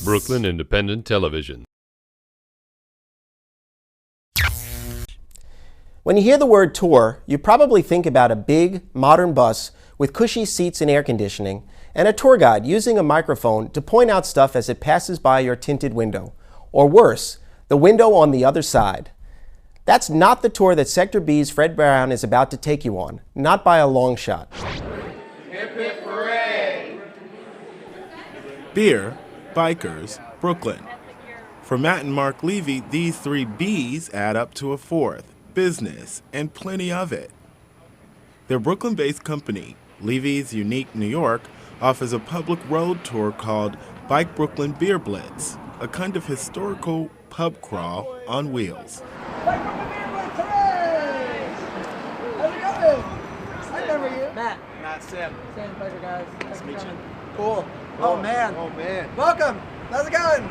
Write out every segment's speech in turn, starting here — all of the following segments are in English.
Brooklyn Independent Television. When you hear the word tour, you probably think about a big, modern bus with cushy seats and air conditioning, and a tour guide using a microphone to point out stuff as it passes by your tinted window. Or worse, the window on the other side. That's not the tour that Sector B's Fred Brown is about to take you on, not by a long shot. Hip hip hooray! Beer, bikers, Brooklyn. For Matt and Mark Levy, these three B's add up to a fourth: business, and plenty of it. Their Brooklyn-based company, Levy's Unique New York, offers a public road tour called Bike Brooklyn Beer Blitz, a kind of historical pub crawl on wheels. Bike Brooklyn Beer Blitz, hooray! How's it going? I remember you. Matt, Sam. Sam, pleasure, guys. Nice to meet you. Cool. Oh, man. Welcome. How's it going?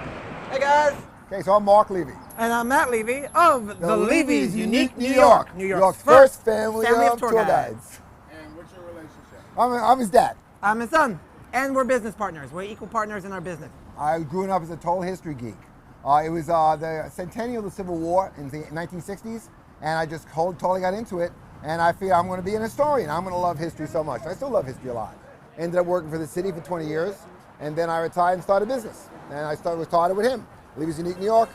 Hey, guys. Okay, so I'm Mark Levy. And I'm Matt Levy of the Levy's Unique New York. New York's first family of tour guides. And what's your relationship? I'm his dad. I'm his son. And we're business partners. We're equal partners in our business. I grew up as a total history geek. It was the centennial of the Civil War in the 1960s, and I just totally got into it. And I figured I'm going to be an historian. I'm going to love history so much. I still love history a lot. Ended up working for the city for 20 years, and then I retired and started a business. And I started with him, Levy's Unique New York,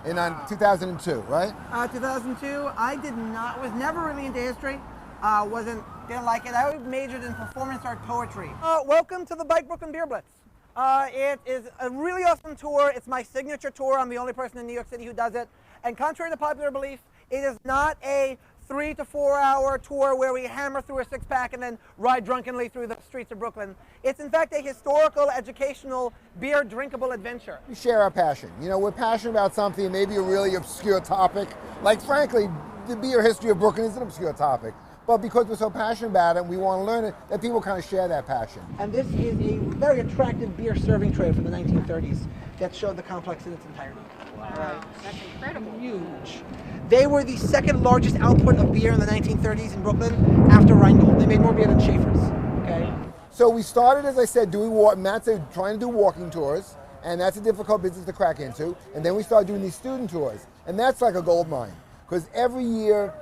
in 2002, right? 2002. I was never really into history. Didn't like it. I majored in performance art poetry. Welcome to the Bike Brooklyn Beer Blitz. It is a really awesome tour. It's my signature tour. I'm the only person in New York City who does it. And contrary to popular belief, it is not a 3 to 4 hour tour where we hammer through a six-pack and then ride drunkenly through the streets of Brooklyn. It's in fact a historical, educational, beer drinkable adventure. We share our passion. You know, we're passionate about something, maybe a really obscure topic. Like, frankly, the beer history of Brooklyn is an obscure topic. But because we're so passionate about it and we want to learn it, that people kind of share that passion. And this is a very attractive beer serving tray from the 1930s that showed the complex in its entirety. Wow, that's incredible. Huge. They were the second largest output of beer in the 1930s in Brooklyn after Rheingold. They made more beer than Schaefer's. Okay. So we started, as I said, Matt said, trying to do walking tours, and that's a difficult business to crack into. And then we started doing these student tours, and that's like a gold mine. Because every year,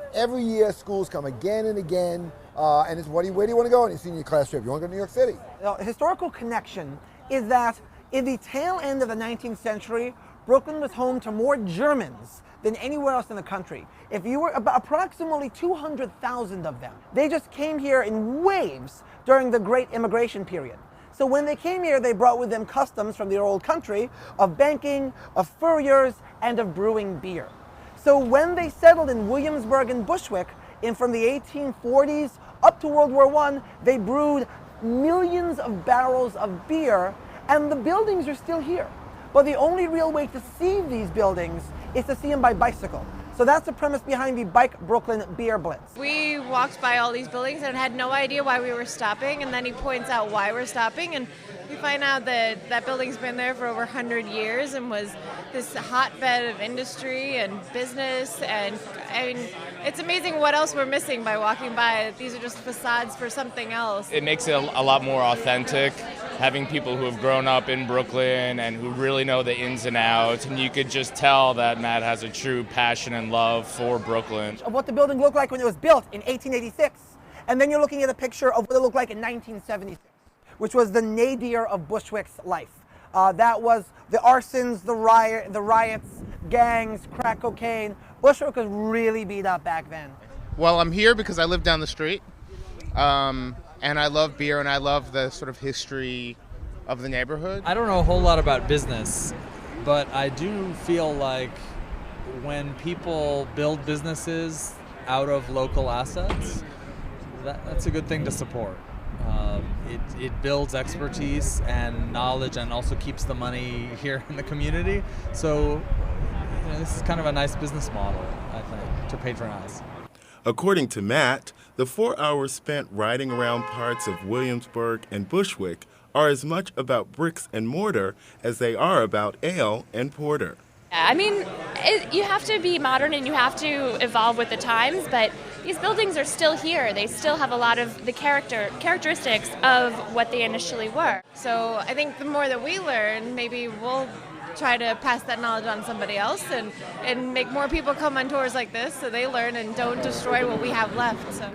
schools come again and again, and it's where do you want to go on your senior class trip? You want to go to New York City? The historical connection is that in the tail end of the 19th century, Brooklyn was home to more Germans than anywhere else in the country. If you were approximately 200,000 of them, they just came here in waves during the Great Immigration period. So when they came here, they brought with them customs from their old country of banking, of furriers, and of brewing beer. So when they settled in Williamsburg and Bushwick from the 1840s up to World War I, they brewed millions of barrels of beer, and the buildings are still here. But the only real way to see these buildings is to see them by bicycle. So that's the premise behind the Bike Brooklyn Beer Blitz. We walked by all these buildings and had no idea why we were stopping, and then he points out why we're stopping, and we find out that that building's been there for over 100 years and was this hotbed of industry and business, and I mean, it's amazing what else we're missing by walking by. These are just facades for something else. It makes it a lot more authentic, having people who have grown up in Brooklyn and who really know the ins and outs, and you could just tell that Matt has a true passion and love for Brooklyn. Of what the building looked like when it was built in 1886, and then you're looking at a picture of what it looked like in 1976, which was the nadir of Bushwick's life. That was the arsons, the riots, gangs, crack cocaine. Bushwick was really beat up back then. Well, I'm here because I live down the street, and I love beer, and I love the sort of history of the neighborhood. I don't know a whole lot about business, but I do feel like when people build businesses out of local assets, that's a good thing to support. It builds expertise and knowledge and also keeps the money here in the community. So this is kind of a nice business model, I think, to patronize. According to Matt, the 4 hours spent riding around parts of Williamsburg and Bushwick are as much about bricks and mortar as they are about ale and porter. I mean, you have to be modern and you have to evolve with the times, but these buildings are still here. They still have a lot of the characteristics of what they initially were. So I think the more that we learn, maybe we'll try to pass that knowledge on to somebody else and make more people come on tours like this so they learn and don't destroy what we have left. So,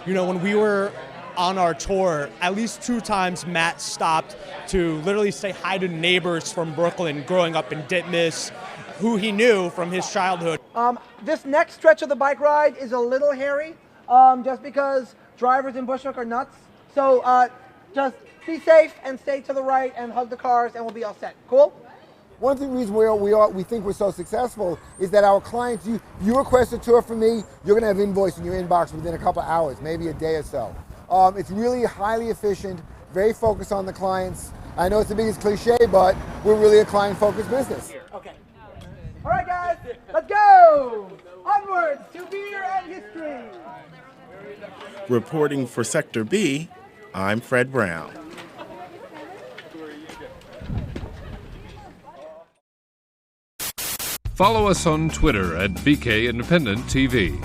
you know, when we were on our tour, at least 2 times Matt stopped to literally say hi to neighbors from Brooklyn growing up in Ditmas, who he knew from his childhood. This next stretch of the bike ride is a little hairy, just because drivers in Bushwick are nuts. So just be safe and stay to the right and hug the cars and we'll be all set. Cool? One of the reasons we think we're so successful is that our clients, you request a tour from me, you're going to have invoice in your inbox within a couple hours, maybe a day or so. It's really highly efficient, very focused on the clients. I know it's the biggest cliche, but we're really a client-focused business. Okay. All right, guys, let's go! Onwards to beer and history! Reporting for Sector B, I'm Fred Brown. Follow us on Twitter at BK Independent TV.